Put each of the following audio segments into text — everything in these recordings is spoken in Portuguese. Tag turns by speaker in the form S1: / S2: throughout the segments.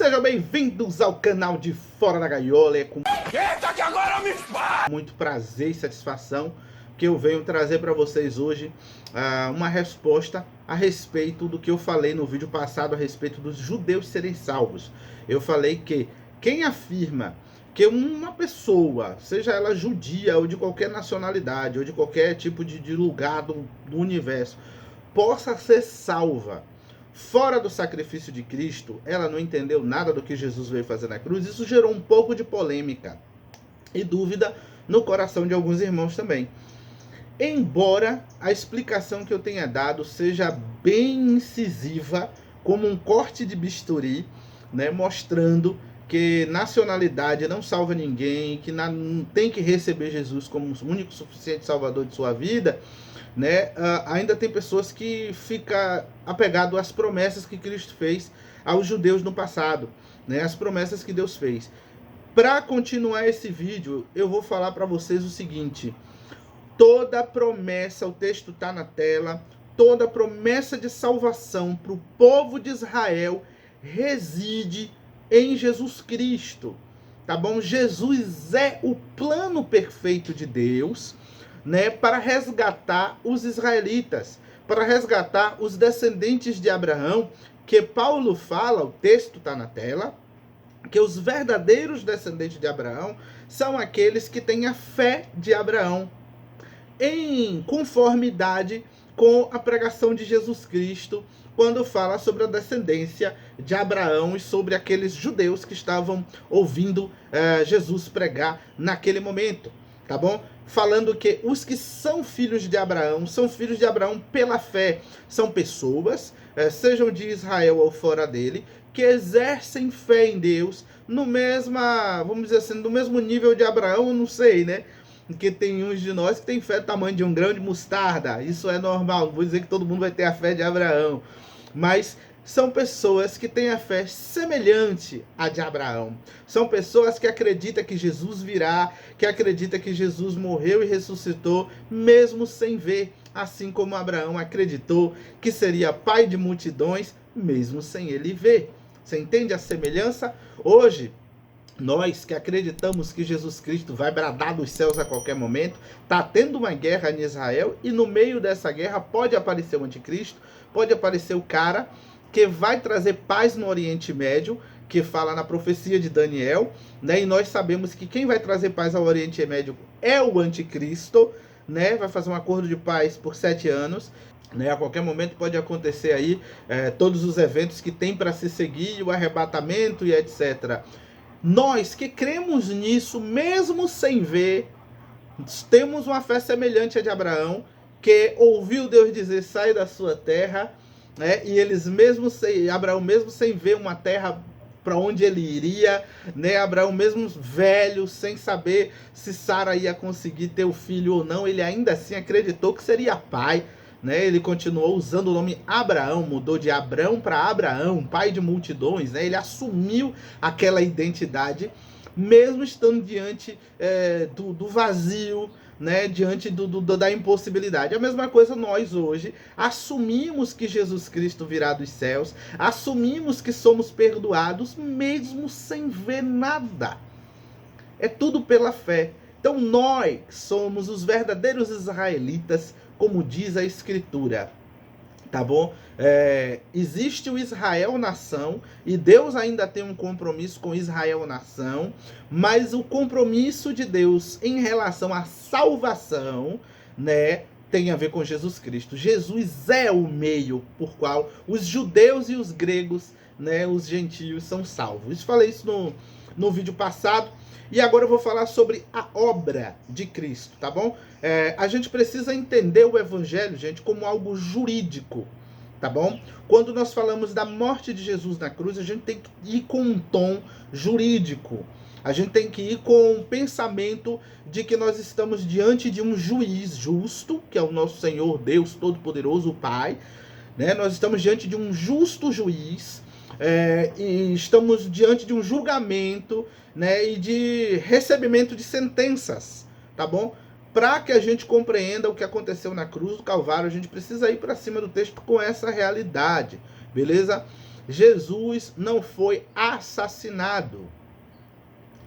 S1: Sejam bem-vindos ao canal de Fora da Gaiola. É com
S2: Eita, que agora eu me espanto!
S1: muito prazer e satisfação que eu venho trazer para vocês hoje uma resposta a respeito do que eu falei no vídeo passado a respeito dos judeus serem salvos. Eu falei que quem afirma que uma pessoa, seja ela judia ou de qualquer nacionalidade ou de qualquer tipo de lugar do universo, possa ser salva fora do sacrifício de Cristo, ela não entendeu nada do que Jesus veio fazer na cruz. Isso gerou um pouco de polêmica e dúvida no coração de alguns irmãos também. Embora a explicação que eu tenha dado seja bem incisiva, como um corte de bisturi, né, mostrando que nacionalidade não salva ninguém, que não tem que receber Jesus como o único suficiente salvador de sua vida, né? Ainda tem pessoas que ficam apegadas às promessas que Cristo fez aos judeus no passado, né? As promessas que Deus fez. Para continuar esse vídeo, eu vou falar para vocês o seguinte: toda promessa, o texto está na tela, toda promessa de salvação para o povo de Israel reside em Jesus Cristo, tá bom? Jesus é o plano perfeito de Deus, né, para resgatar os israelitas, para resgatar os descendentes de Abraão, que Paulo fala, o texto está na tela, que os verdadeiros descendentes de Abraão são aqueles que têm a fé de Abraão, em conformidade com a pregação de Jesus Cristo, quando fala sobre a descendência de Abraão e sobre aqueles judeus que estavam ouvindo Jesus pregar naquele momento, tá bom? Falando que os que são filhos de Abraão, são filhos de Abraão pela fé, são pessoas, sejam de Israel ou fora dele, que exercem fé em Deus no mesmo, vamos dizer assim, no mesmo nível de Abraão, não sei, né? Porque tem uns de nós que tem fé do tamanho de um grão de mostarda. Isso é normal, não vou dizer que todo mundo vai ter a fé de Abraão, mas são pessoas que têm a fé semelhante à de Abraão. São pessoas que acreditam que Jesus virá, que acreditam que Jesus morreu e ressuscitou, mesmo sem ver, assim como Abraão acreditou que seria pai de multidões, mesmo sem ele ver. Você entende a semelhança? Hoje, nós que acreditamos que Jesus Cristo vai bradar dos céus a qualquer momento, está tendo uma guerra em Israel e no meio dessa guerra pode aparecer o anticristo, pode aparecer o cara que vai trazer paz no Oriente Médio, que fala na profecia de Daniel, né? E nós sabemos que quem vai trazer paz ao Oriente Médio é o anticristo, né? Vai fazer um acordo de paz por 7 anos. Né, a qualquer momento pode acontecer aí todos os eventos que tem para se seguir, o arrebatamento e etc. Nós que cremos nisso, mesmo sem ver, temos uma fé semelhante à de Abraão, que ouviu Deus dizer, sai da sua terra, né? E eles Abraão mesmo sem ver uma terra para onde ele iria, né? Abraão mesmo velho, sem saber se Sara ia conseguir ter o filho ou não, ele ainda assim acreditou que seria pai, né? Ele continuou usando o nome Abraão, mudou de Abrão para Abraão, pai de multidões, né? Ele assumiu aquela identidade, mesmo estando diante do vazio, né? Diante da impossibilidade. A mesma coisa nós hoje assumimos que Jesus Cristo virá dos céus, assumimos que somos perdoados, mesmo sem ver nada. É tudo pela fé. Então nós somos os verdadeiros israelitas, como diz a Escritura, tá bom? Existe o Israel nação, e Deus ainda tem um compromisso com Israel nação, mas o compromisso de Deus em relação à salvação, né, tem a ver com Jesus Cristo. Jesus é o meio por qual os judeus e os gregos, né, os gentios são salvos. Falei isso no vídeo passado. E agora eu vou falar sobre a obra de Cristo, tá bom? A gente precisa entender o evangelho, gente, como algo jurídico, tá bom? Quando nós falamos da morte de Jesus na cruz, a gente tem que ir com um tom jurídico. A gente tem que ir com um pensamento de que nós estamos diante de um juiz justo, que é o nosso Senhor Deus Todo-Poderoso, o Pai, né? Nós estamos diante de um justo juiz, e estamos diante de um julgamento, né, e de recebimento de sentenças, tá bom? Para que a gente compreenda o que aconteceu na cruz do Calvário, a gente precisa ir para cima do texto com essa realidade, beleza? Jesus não foi assassinado.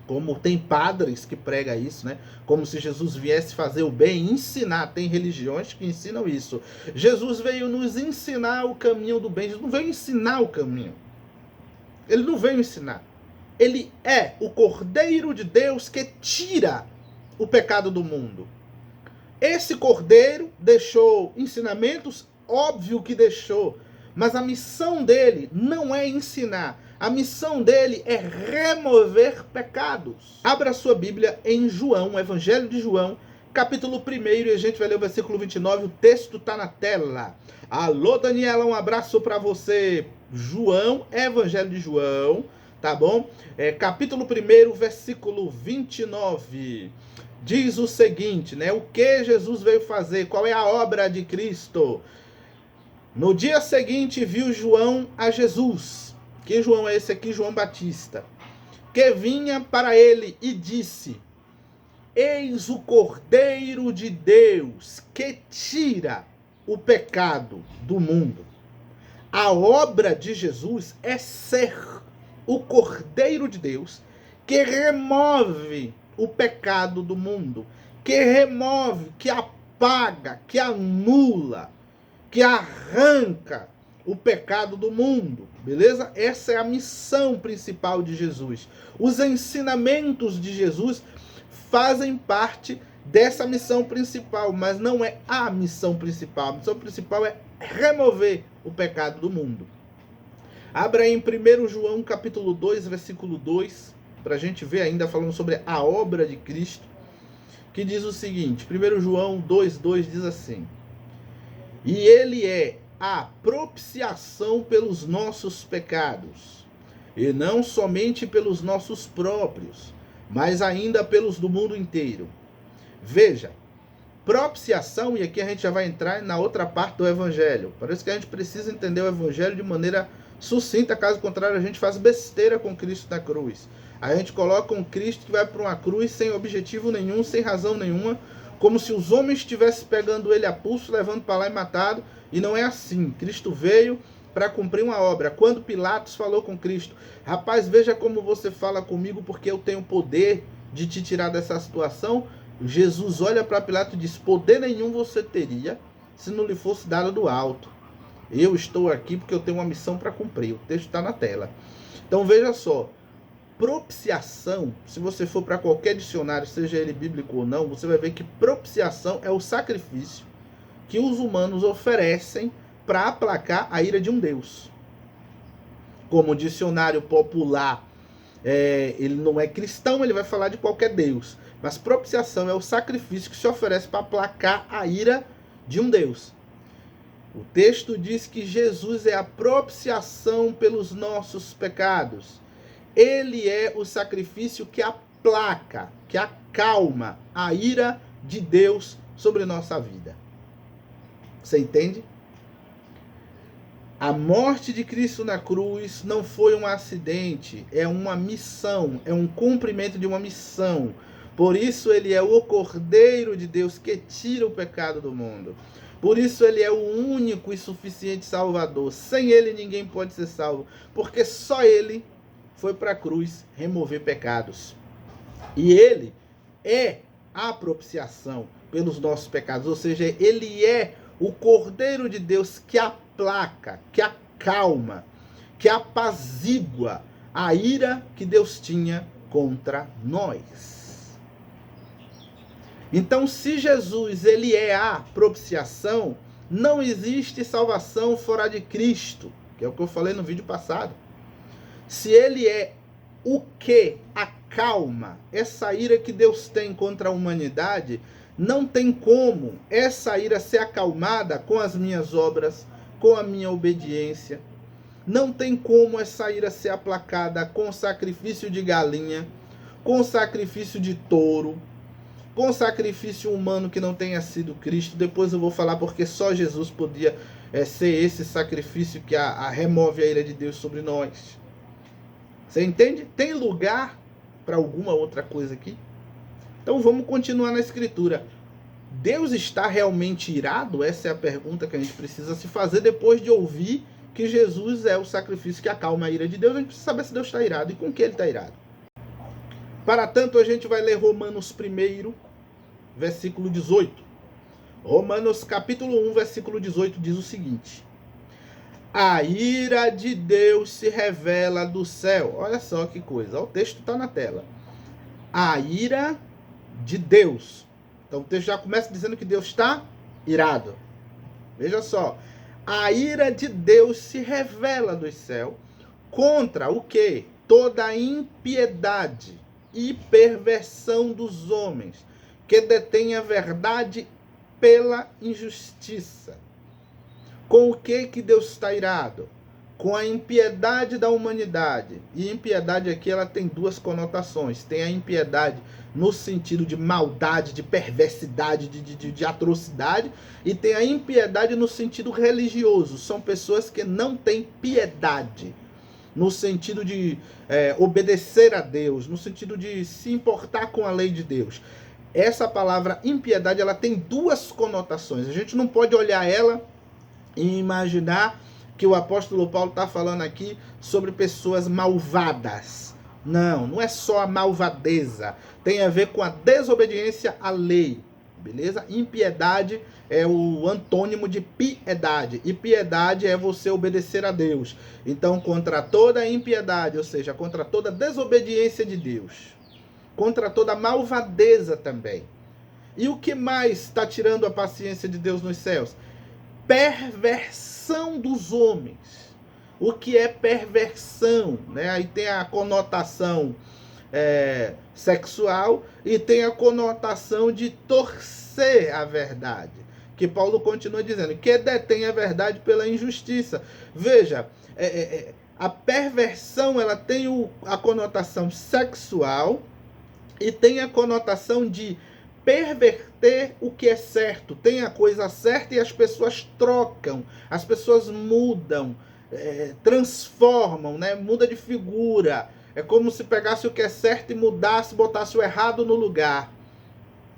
S1: Como tem padres que pregam isso, né? Como se Jesus viesse fazer o bem, ensinar. Tem religiões que ensinam isso. Jesus veio nos ensinar o caminho do bem. Jesus não veio ensinar o caminho. Ele não veio ensinar. Ele é o Cordeiro de Deus que tira o pecado do mundo. Esse Cordeiro deixou ensinamentos, óbvio que deixou. Mas a missão dele não é ensinar. A missão dele é remover pecados. Abra sua Bíblia em João, Evangelho de João, capítulo 1, e a gente vai ler o versículo 29, o texto está na tela. Alô, Daniela, um abraço para você. João, Evangelho de João, tá bom? Capítulo 1, versículo 29. Diz o seguinte, né? O que Jesus veio fazer? Qual é a obra de Cristo? No dia seguinte viu João a Jesus. Que João é esse aqui? João Batista. Que vinha para ele e disse: eis o Cordeiro de Deus que tira o pecado do mundo. A obra de Jesus é ser o Cordeiro de Deus que remove o pecado do mundo, que remove, que apaga, que anula, que arranca o pecado do mundo, beleza? Essa é a missão principal de Jesus. Os ensinamentos de Jesus fazem parte dessa missão principal, mas não é a missão principal. A missão principal é remover o pecado do mundo. Abra aí em 1 João capítulo 2, versículo 2, para a gente ver ainda falando sobre a obra de Cristo, que diz o seguinte, 1 João 2,2 diz assim: e ele é a propiciação pelos nossos pecados, e não somente pelos nossos próprios, mas ainda pelos do mundo inteiro. Veja, propiciação, e aqui a gente já vai entrar na outra parte do Evangelho. Por isso que a gente precisa entender o Evangelho de maneira sucinta, caso contrário a gente faz besteira com Cristo na cruz. A gente coloca um Cristo que vai para uma cruz sem objetivo nenhum, sem razão nenhuma, como se os homens estivessem pegando ele a pulso, levando para lá e matado. E não é assim. Cristo veio para cumprir uma obra. Quando Pilatos falou com Cristo: rapaz, veja como você fala comigo, porque eu tenho poder de te tirar dessa situação. Jesus olha para Pilatos e diz: poder nenhum você teria se não lhe fosse dado do alto. Eu estou aqui porque eu tenho uma missão para cumprir. O texto está na tela. Então veja só. Propiciação, se você for para qualquer dicionário, seja ele bíblico ou não, você vai ver que propiciação é o sacrifício que os humanos oferecem para aplacar a ira de um Deus. Como o dicionário popular, ele não é cristão, ele vai falar de qualquer Deus. Mas propiciação é o sacrifício que se oferece para aplacar a ira de um Deus. O texto diz que Jesus é a propiciação pelos nossos pecados. Ele é o sacrifício que aplaca, que acalma a ira de Deus sobre nossa vida. Você entende? A morte de Cristo na cruz não foi um acidente, é uma missão, é um cumprimento de uma missão. Por isso ele é o Cordeiro de Deus que tira o pecado do mundo. Por isso ele é o único e suficiente Salvador. Sem ele ninguém pode ser salvo, porque só ele foi para a cruz remover pecados. E ele é a propiciação pelos nossos pecados, ou seja, ele é o Cordeiro de Deus que aplaca, que acalma, que apazigua a ira que Deus tinha contra nós. Então, se Jesus ele é a propiciação, não existe salvação fora de Cristo, que é o que eu falei no vídeo passado. Se ele é o que acalma essa ira que Deus tem contra a humanidade, não tem como essa ira ser acalmada com as minhas obras, com a minha obediência. Não tem como essa ira ser aplacada com sacrifício de galinha, com sacrifício de touro, com sacrifício humano que não tenha sido Cristo. Depois eu vou falar porque só Jesus podia ser esse sacrifício que remove a ira de Deus sobre nós. Você entende? Tem lugar para alguma outra coisa aqui? Então vamos continuar na escritura. Deus está realmente irado? Essa é a pergunta que a gente precisa se fazer depois de ouvir que Jesus é o sacrifício que acalma a ira de Deus, a gente precisa saber se Deus está irado e com que ele está irado. Para tanto, a gente vai ler Romanos 1, versículo 18. Romanos capítulo 1, versículo 18 diz o seguinte: a ira de Deus se revela do céu. Olha só que coisa, o texto está na tela. A ira de Deus. Então o texto já começa dizendo que Deus está irado. Veja só. A ira de Deus se revela do céu contra o quê? Toda a impiedade e perversão dos homens, que detêm a verdade pela injustiça. Com o que Deus está irado? Com a impiedade da humanidade. E impiedade aqui ela tem duas conotações. Tem a impiedade no sentido de maldade, de perversidade, de atrocidade. E tem a impiedade no sentido religioso. São pessoas que não têm piedade. No sentido de obedecer a Deus. No sentido de se importar com a lei de Deus. Essa palavra impiedade ela tem duas conotações. A gente não pode olhar ela e imaginar que o apóstolo Paulo está falando aqui sobre pessoas malvadas. Não, não é só a malvadeza. Tem a ver com a desobediência à lei. Beleza? Impiedade é o antônimo de piedade. E piedade é você obedecer a Deus. Então, contra toda a impiedade, ou seja, contra toda a desobediência de Deus. Contra toda a malvadeza também. E o que mais está tirando a paciência de Deus nos céus? Perversão dos homens. O que é perversão? Né? Aí tem a conotação sexual e tem a conotação de torcer a verdade. Que Paulo continua dizendo, que detém a verdade pela injustiça. Veja, a perversão ela tem a conotação sexual e tem a conotação de perverter o que é certo. Tem a coisa certa e as pessoas trocam, as pessoas mudam, transformam, né? Muda de figura. É como se pegasse o que é certo e mudasse, botasse o errado no lugar.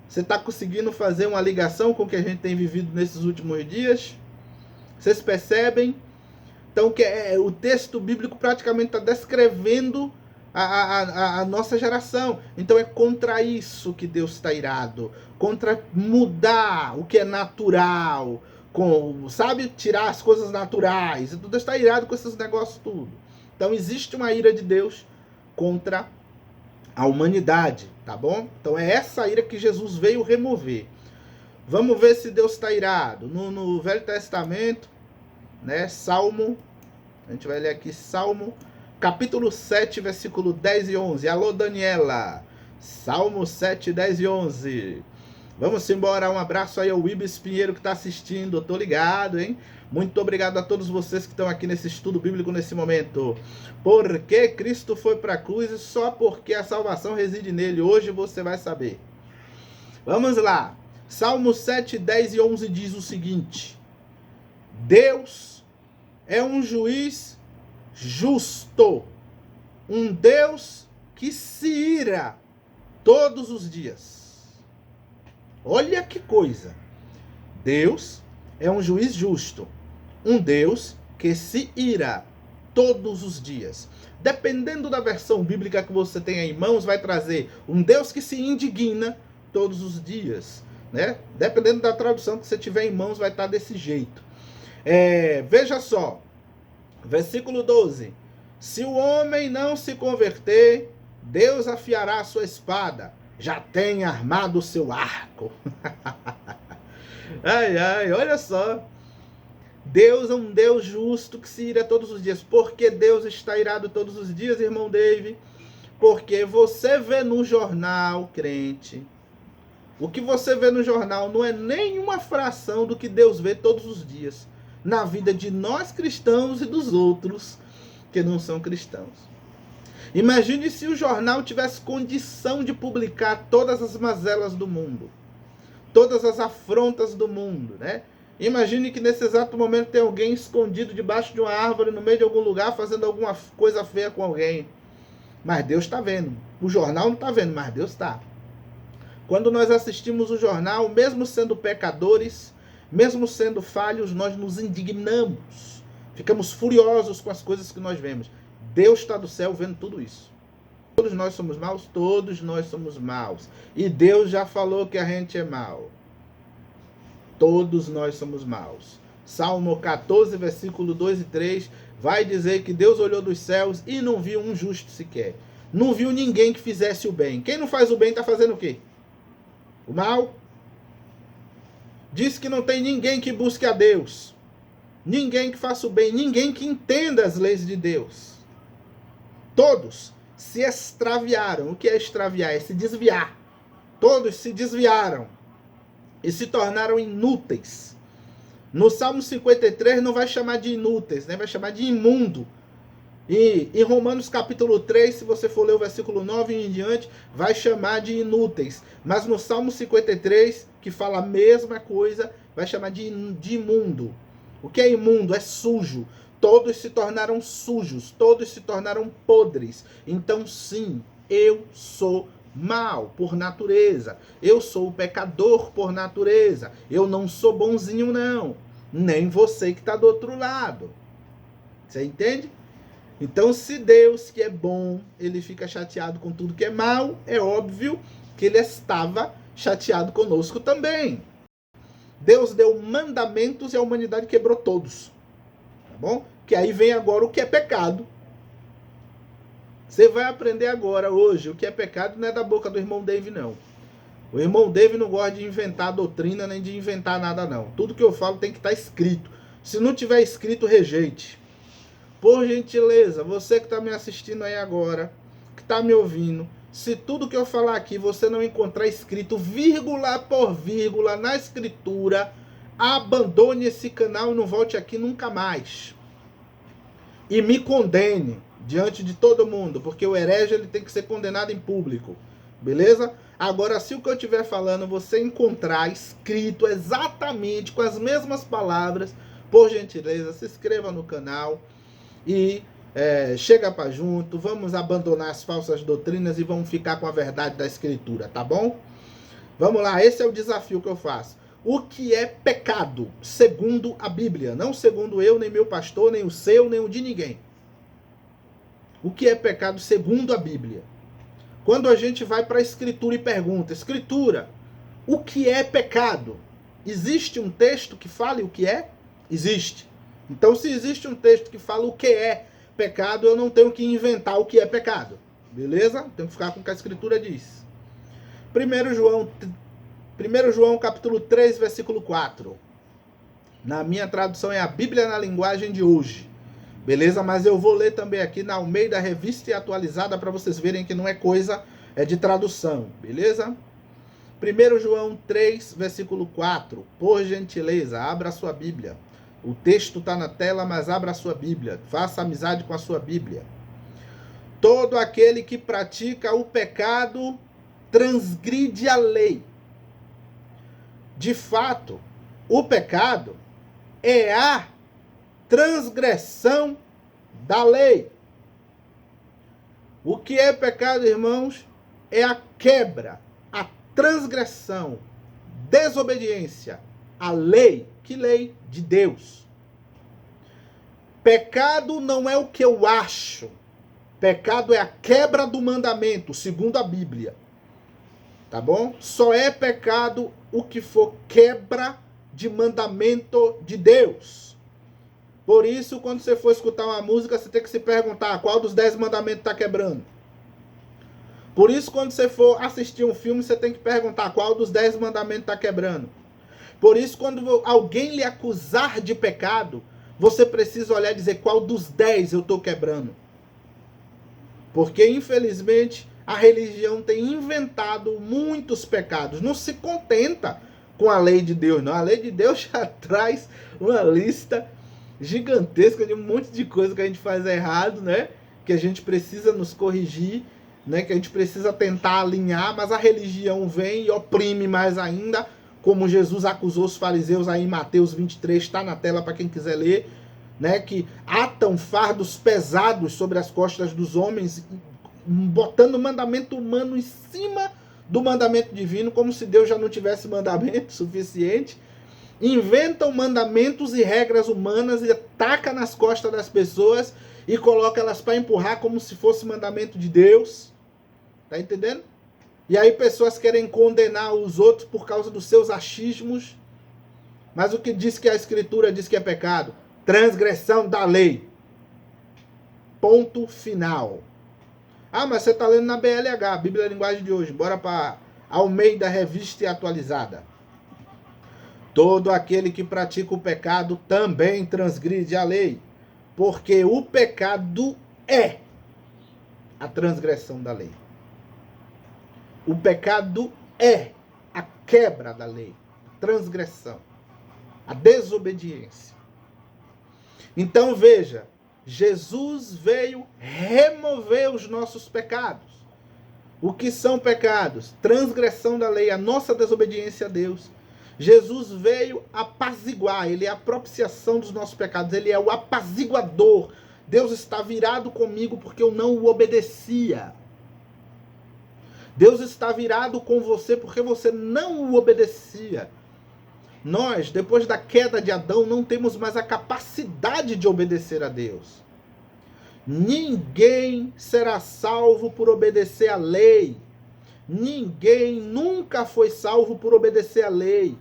S1: Você está conseguindo fazer uma ligação com o que a gente tem vivido nesses últimos dias? Vocês percebem? Então, o texto bíblico praticamente está descrevendo a nossa geração. Então é contra isso que Deus está irado. Contra mudar o que é natural. Sabe? Tirar as coisas naturais. Então Deus está irado com esses negócios tudo. Então existe uma ira de Deus contra a humanidade. Tá bom? Então é essa ira que Jesus veio remover. Vamos ver se Deus está irado. No Velho Testamento, né? Salmo. A gente vai ler aqui Salmo capítulo 7, versículo 10 e 11. Alô, Daniela. Salmo 7, 10 e 11. Vamos embora. Um abraço aí ao Ibis Pinheiro que está assistindo. Eu tô ligado, hein? Muito obrigado a todos vocês que estão aqui nesse estudo bíblico nesse momento. Porque Cristo foi para a cruz e só porque a salvação reside nele. Hoje você vai saber. Vamos lá. Salmo 7, 10 e 11 diz o seguinte. Deus é um juiz justo, um Deus que se ira todos os dias. Olha que coisa. Deus é um juiz justo, um Deus que se ira todos os dias. Dependendo da versão bíblica que você tem em mãos, vai trazer um Deus que se indigna todos os dias, né? Dependendo da tradução que você tiver em mãos, vai estar desse jeito. Veja só. Versículo 12. Se o homem não se converter, Deus afiará a sua espada. Já tem armado o seu arco. Ai, ai, olha só. Deus é um Deus justo que se ira todos os dias. Por que Deus está irado todos os dias, irmão David? Porque você vê no jornal, crente, o que você vê no jornal não é nem uma fração do que Deus vê todos os dias na vida de nós cristãos e dos outros que não são cristãos. Imagine se o jornal tivesse condição de publicar todas as mazelas do mundo, todas as afrontas do mundo, né? Imagine que nesse exato momento tem alguém escondido debaixo de uma árvore, no meio de algum lugar, fazendo alguma coisa feia com alguém. Mas Deus está vendo. O jornal não está vendo, mas Deus está. Quando nós assistimos o jornal, mesmo sendo pecadores, mesmo sendo falhos, nós nos indignamos. Ficamos furiosos com as coisas que nós vemos. Deus está do céu vendo tudo isso. Todos nós somos maus? Todos nós somos maus. E Deus já falou que a gente é mau. Todos nós somos maus. Salmo 14, versículo 2 e 3, vai dizer que Deus olhou dos céus e não viu um justo sequer. Não viu ninguém que fizesse o bem. Quem não faz o bem está fazendo o quê? O mal? Diz que não tem ninguém que busque a Deus. Ninguém que faça o bem. Ninguém que entenda as leis de Deus. Todos se extraviaram. O que é extraviar? É se desviar. Todos se desviaram e se tornaram inúteis. No Salmo 53 não vai chamar de inúteis, né? Vai chamar de imundo. E em Romanos capítulo 3, se você for ler o versículo 9 e em diante, vai chamar de inúteis. Mas no Salmo 53, que fala a mesma coisa, vai chamar de imundo. O que é imundo? É sujo. Todos se tornaram sujos, todos se tornaram podres. Então sim, eu sou mal por natureza. Eu sou o pecador por natureza. Eu não sou bonzinho não. Nem você que está do outro lado. Você entende? Então, se Deus, que é bom, ele fica chateado com tudo que é mal, é óbvio que ele estava chateado conosco também. Deus deu mandamentos e a humanidade quebrou todos. Tá bom? Que aí vem agora o que é pecado. Você vai aprender agora, hoje, o que é pecado não é da boca do irmão Dave, não. O irmão Dave não gosta de inventar doutrina, nem de inventar nada, não. Tudo que eu falo tem que estar escrito. Se não tiver escrito, rejeite. Por gentileza, você que está me assistindo aí agora, que está me ouvindo, se tudo que eu falar aqui você não encontrar escrito vírgula por vírgula na escritura, abandone esse canal e não volte aqui nunca mais. E me condene diante de todo mundo, porque o herege ele tem que ser condenado em público. Beleza? Agora, se o que eu estiver falando você encontrar escrito exatamente com as mesmas palavras, por gentileza, se inscreva no canal e chega para junto, vamos abandonar as falsas doutrinas e vamos ficar com a verdade da escritura, tá bom? Vamos lá, esse é o desafio que eu faço. O que é pecado, segundo a Bíblia, não segundo eu, nem meu pastor, nem o seu, nem o de ninguém. O que é pecado segundo a Bíblia? Quando a gente vai para a Escritura e pergunta, Escritura, o que é pecado? Existe um texto que fale o que é? Existe. Então, se existe um texto que fala o que é pecado, eu não tenho que inventar o que é pecado. Beleza? Tenho que ficar com o que a Escritura diz. 1 João capítulo 3, versículo 4. Na minha tradução é a Bíblia na linguagem de hoje. Beleza? Mas eu vou ler também aqui na Almeida Revista e Atualizada para vocês verem que não é coisa de tradução. Beleza? 1 João 3, versículo 4. Por gentileza, abra a sua Bíblia. O texto está na tela, mas abra a sua Bíblia. Faça amizade com a sua Bíblia. Todo aquele que pratica o pecado transgride a lei. De fato, o pecado é a transgressão da lei. O que é pecado, irmãos? É a quebra, a transgressão, desobediência à lei. Que lei? De Deus. Pecado não é o que eu acho. Pecado é a quebra do mandamento, segundo a Bíblia. Tá bom? Só é pecado o que for quebra de mandamento de Deus. Por isso, quando você for escutar uma música, você tem que se perguntar qual dos 10 mandamentos está quebrando. Por isso, quando você for assistir um filme, você tem que perguntar qual dos 10 mandamentos está quebrando. Por isso, quando alguém lhe acusar de pecado, você precisa olhar e dizer qual dos 10 eu estou quebrando. Porque, infelizmente, a religião tem inventado muitos pecados. Não se contenta com a lei de Deus, não. A lei de Deus já traz uma lista gigantesca de um monte de coisa que a gente faz errado, né? Que a gente precisa nos corrigir, né? Que a gente precisa tentar alinhar, mas a religião vem e oprime mais ainda, como Jesus acusou os fariseus aí em Mateus 23, está na tela para quem quiser ler, né? Que atam fardos pesados sobre as costas dos homens, botando o mandamento humano em cima do mandamento divino, como se Deus já não tivesse mandamento suficiente. Inventam mandamentos e regras humanas e taca nas costas das pessoas e coloca elas para empurrar como se fosse mandamento de Deus. Tá entendendo? E aí pessoas querem condenar os outros por causa dos seus achismos. Mas o que diz que a Escritura diz que é pecado? Transgressão da lei. Ponto final. Ah, mas você está lendo na BLH, Bíblia Linguagem de Hoje. Bora para Almeida Revista e Atualizada. Todo aquele que pratica o pecado também transgride a lei, porque o pecado é a transgressão da lei. O pecado é a quebra da lei, a transgressão, a desobediência. Então veja, Jesus veio remover os nossos pecados. O que são pecados? Transgressão da lei, a nossa desobediência a Deus. Jesus veio apaziguar, ele é a propiciação dos nossos pecados, ele é o apaziguador. Deus está virado comigo porque eu não o obedecia. Deus está virado com você porque você não o obedecia. Nós, depois da queda de Adão, não temos mais a capacidade de obedecer a Deus. Ninguém será salvo por obedecer a lei. Ninguém nunca foi salvo por obedecer a lei.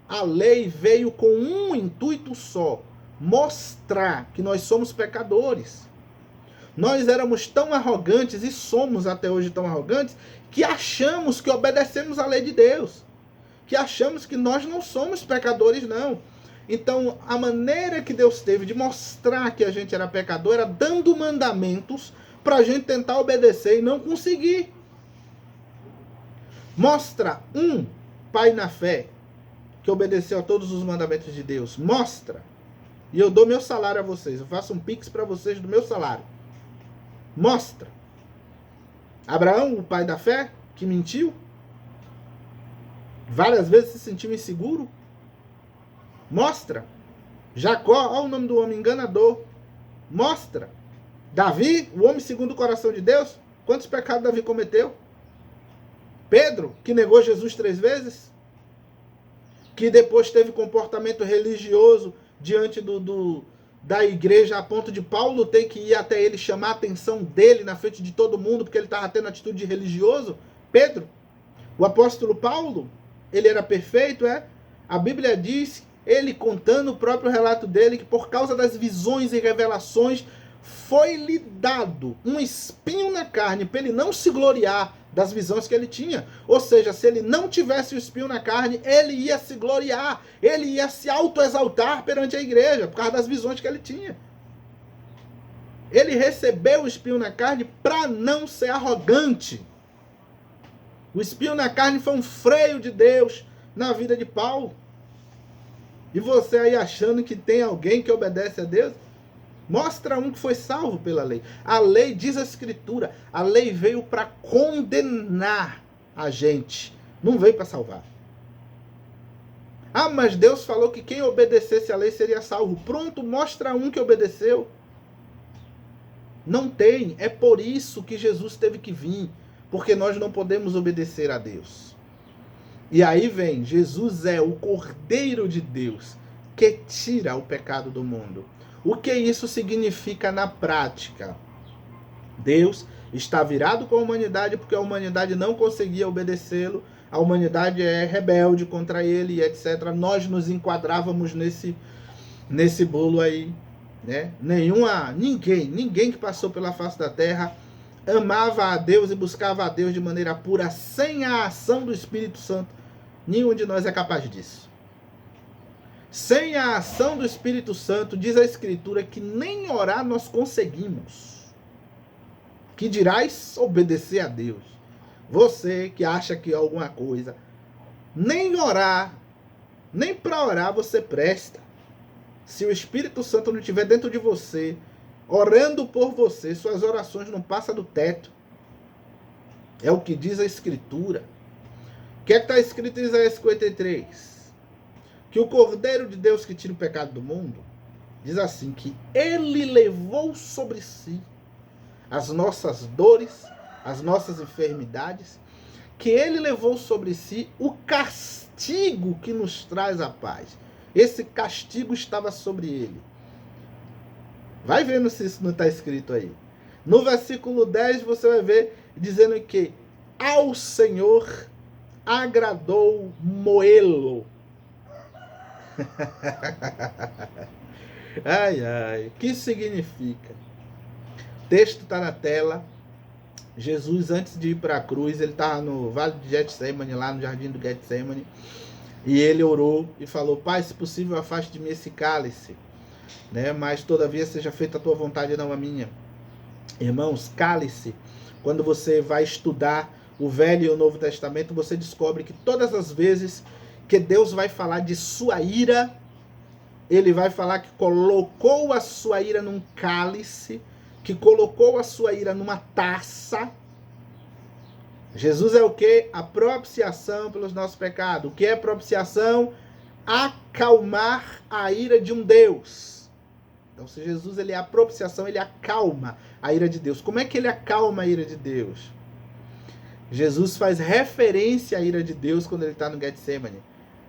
S1: A lei veio com um intuito só: mostrar que nós somos pecadores. Nós éramos tão arrogantes, e somos até hoje tão arrogantes, que achamos que obedecemos a lei de Deus. Que achamos que nós não somos pecadores, não. Então, a maneira que Deus teve de mostrar que a gente era pecador era dando mandamentos para a gente tentar obedecer e não conseguir. Mostra um pai na fé que obedeceu a todos os mandamentos de Deus. Mostra. E eu dou meu salário a vocês. Eu faço um pix para vocês do meu salário. Mostra. Abraão, o pai da fé, que mentiu. Várias vezes se sentiu inseguro. Mostra. Jacó, olha o nome do homem, enganador. Mostra. Davi, o homem segundo o coração de Deus. Quantos pecados Davi cometeu? Pedro, que negou Jesus 3 vezes. Que depois teve comportamento religioso diante da igreja, a ponto de Paulo ter que ir até ele, chamar a atenção dele na frente de todo mundo, porque ele estava tendo atitude de religioso. Pedro, o apóstolo Paulo, ele era perfeito, é? A Bíblia diz, ele contando o próprio relato dele, que por causa das visões e revelações, foi-lhe dado um espinho na carne, para ele não se gloriar das visões que ele tinha. Ou seja, se ele não tivesse o espinho na carne, ele ia se gloriar, ele ia se autoexaltar perante a igreja, por causa das visões que ele tinha. Ele recebeu o espinho na carne para não ser arrogante. O espinho na carne foi um freio de Deus na vida de Paulo. E você aí achando que tem alguém que obedece a Deus? Mostra um que foi salvo pela lei. A lei, diz a Escritura, a lei veio para condenar a gente. Não veio para salvar. Ah, mas Deus falou que quem obedecesse a lei seria salvo. Pronto, mostra um que obedeceu. Não tem. É por isso que Jesus teve que vir. Porque nós não podemos obedecer a Deus. E aí vem, Jesus é o Cordeiro de Deus que tira o pecado do mundo. O que isso significa na prática? Deus está virado com a humanidade porque a humanidade não conseguia obedecê-lo. A humanidade é rebelde contra ele, etc. Nós nos enquadrávamos nesse bolo aí, né? Ninguém que passou pela face da terra amava a Deus e buscava a Deus de maneira pura, sem a ação do Espírito Santo. Nenhum de nós é capaz disso. Sem a ação do Espírito Santo, diz a Escritura que nem orar nós conseguimos. Que dirás obedecer a Deus? Você que acha que é alguma coisa, nem orar, nem para orar você presta. Se o Espírito Santo não estiver dentro de você, orando por você, suas orações não passam do teto. É o que diz a Escritura. O que é que está escrito em Isaías 53? Que o Cordeiro de Deus que tira o pecado do mundo, diz assim, que ele levou sobre si as nossas dores, as nossas enfermidades, que ele levou sobre si o castigo que nos traz a paz. Esse castigo estava sobre ele. Vai vendo se isso não está escrito aí. No versículo 10 você vai ver dizendo que ao Senhor agradou moê-lo. Ai, ai. O que significa? O texto está na tela. Jesus, antes de ir para a cruz, ele estava no Vale de Getsemane, lá no Jardim do Getsemane, e ele orou e falou: Pai, se possível, afaste de mim esse cálice, né? Mas todavia seja feita a tua vontade, não a minha. Irmãos, cálice, quando você vai estudar o Velho e o Novo Testamento, você descobre que todas as vezes que Deus vai falar de sua ira, ele vai falar que colocou a sua ira num cálice, que colocou a sua ira numa taça. Jesus é o quê? A propiciação pelos nossos pecados. O que é propiciação? Acalmar a ira de um Deus. Então, se Jesus ele é a propiciação, ele acalma a ira de Deus. Como é que ele acalma a ira de Deus? Jesus faz referência à ira de Deus quando ele está no Getsemane.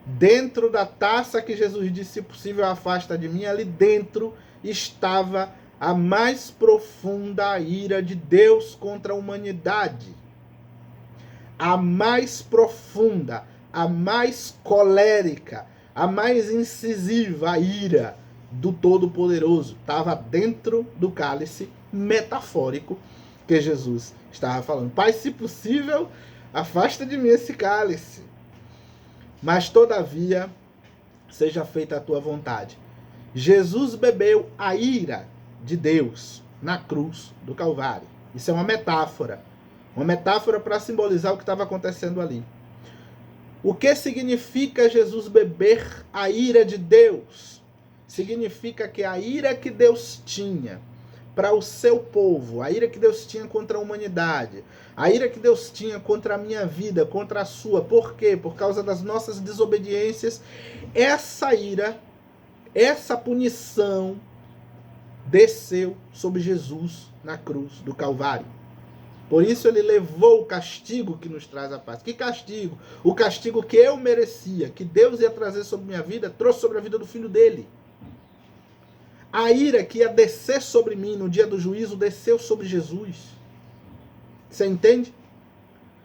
S1: Dentro da taça que Jesus disse, se possível, afasta de mim, ali dentro estava a mais profunda ira de Deus contra a humanidade. A mais profunda, a mais colérica, a mais incisiva a ira do Todo-Poderoso estava dentro do cálice metafórico que Jesus estava falando. Pai, se possível, afasta de mim esse cálice. Mas, todavia, seja feita a tua vontade. Jesus bebeu a ira de Deus na cruz do Calvário. Isso é uma metáfora. Uma metáfora para simbolizar o que estava acontecendo ali. O que significa Jesus beber a ira de Deus? Significa que a ira que Deus tinha para o seu povo, a ira que Deus tinha contra a humanidade, a ira que Deus tinha contra a minha vida, contra a sua. Por quê? Por causa das nossas desobediências. Essa ira, essa punição desceu sobre Jesus na cruz do Calvário. Por isso ele levou o castigo que nos traz a paz. Que castigo? O castigo que eu merecia, que Deus ia trazer sobre minha vida, trouxe sobre a vida do filho dele. A ira que ia descer sobre mim no dia do juízo, desceu sobre Jesus. Você entende?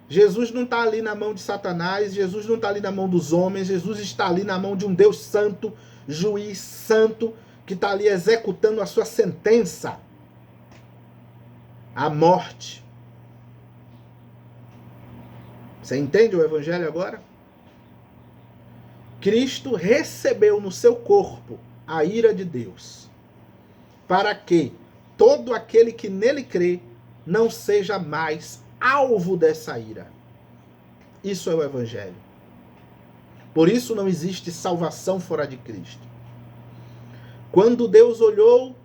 S1: Jesus não está ali na mão de Satanás, Jesus não está ali na mão dos homens, Jesus está ali na mão de um Deus santo, juiz santo, que está ali executando a sua sentença. A morte. Você entende o evangelho agora? Cristo recebeu no seu corpo a ira de Deus, para que todo aquele que nele crê não seja mais alvo dessa ira. Isso é o evangelho. Por isso não existe salvação fora de Cristo. Quando Deus olhou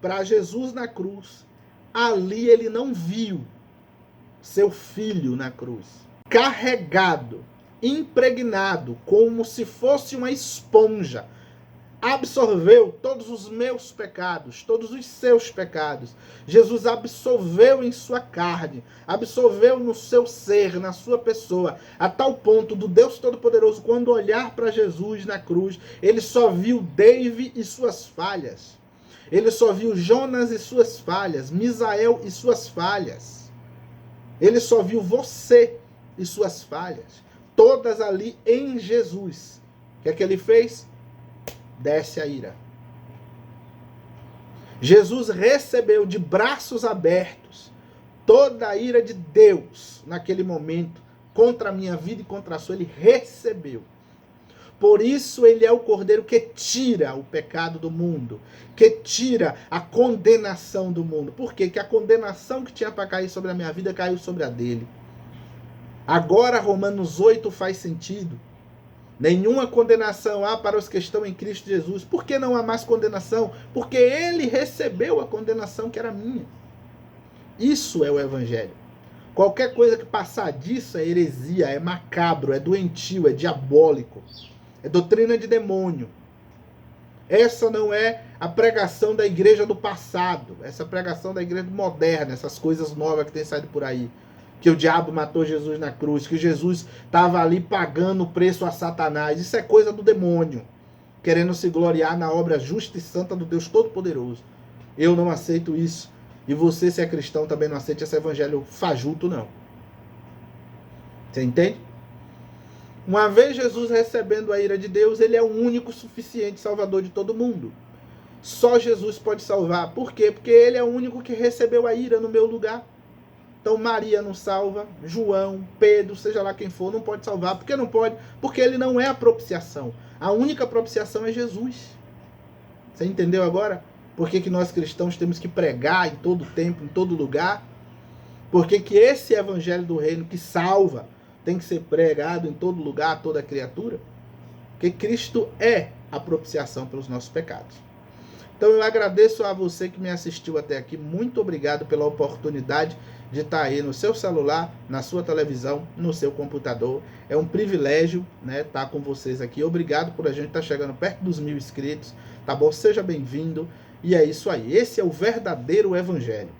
S1: para Jesus na cruz, ali ele não viu seu filho na cruz, carregado, impregnado, como se fosse uma esponja, absorveu todos os meus pecados, todos os seus pecados. Jesus absorveu em sua carne, absorveu no seu ser, na sua pessoa, a tal ponto do Deus Todo-Poderoso, quando olhar para Jesus na cruz, ele só viu Davi e suas falhas. Ele só viu Jonas e suas falhas, Misael e suas falhas. Ele só viu você e suas falhas, todas ali em Jesus. O que é que ele fez? Desce a ira. Jesus recebeu de braços abertos toda a ira de Deus naquele momento, contra a minha vida e contra a sua. Ele recebeu. Por isso ele é o Cordeiro que tira o pecado do mundo, que tira a condenação do mundo. Por quê? Porque a condenação que tinha para cair sobre a minha vida caiu sobre a dele. Agora Romanos 8 faz sentido. Nenhuma condenação há para os que estão em Cristo Jesus. Por que não há mais condenação? Porque ele recebeu a condenação que era minha. Isso é o evangelho. Qualquer coisa que passar disso é heresia, é macabro, é doentio, é diabólico. É doutrina de demônio. Essa não é a pregação da igreja do passado. Essa pregação da igreja moderna, essas coisas novas que tem saído por aí. que o diabo matou Jesus na cruz, que Jesus estava ali pagando o preço a Satanás. Isso é coisa do demônio, querendo se gloriar na obra justa e santa do Deus Todo-Poderoso. Eu não aceito isso. E você, se é cristão, também não aceita esse evangelho fajuto, não. Você entende? Uma vez Jesus recebendo a ira de Deus, ele é o único suficiente salvador de todo mundo. Só Jesus pode salvar. Por quê? Porque ele é o único que recebeu a ira no meu lugar. Então Maria não salva, João, Pedro, seja lá quem for, não pode salvar. Por que não pode? Porque ele não é a propiciação. A única propiciação é Jesus. Você entendeu agora? Por que nós cristãos temos que pregar em todo tempo, em todo lugar? Por que esse evangelho do reino que salva tem que ser pregado em todo lugar, a toda criatura? Porque Cristo é a propiciação pelos nossos pecados. Então eu agradeço a você que me assistiu até aqui. Muito obrigado pela oportunidade de estar aí no seu celular, na sua televisão, no seu computador. É um privilégio, né, estar com vocês aqui. Obrigado por a gente estar chegando perto dos 1000 inscritos. Tá bom? Seja bem-vindo. E é isso aí. Esse é o verdadeiro evangelho.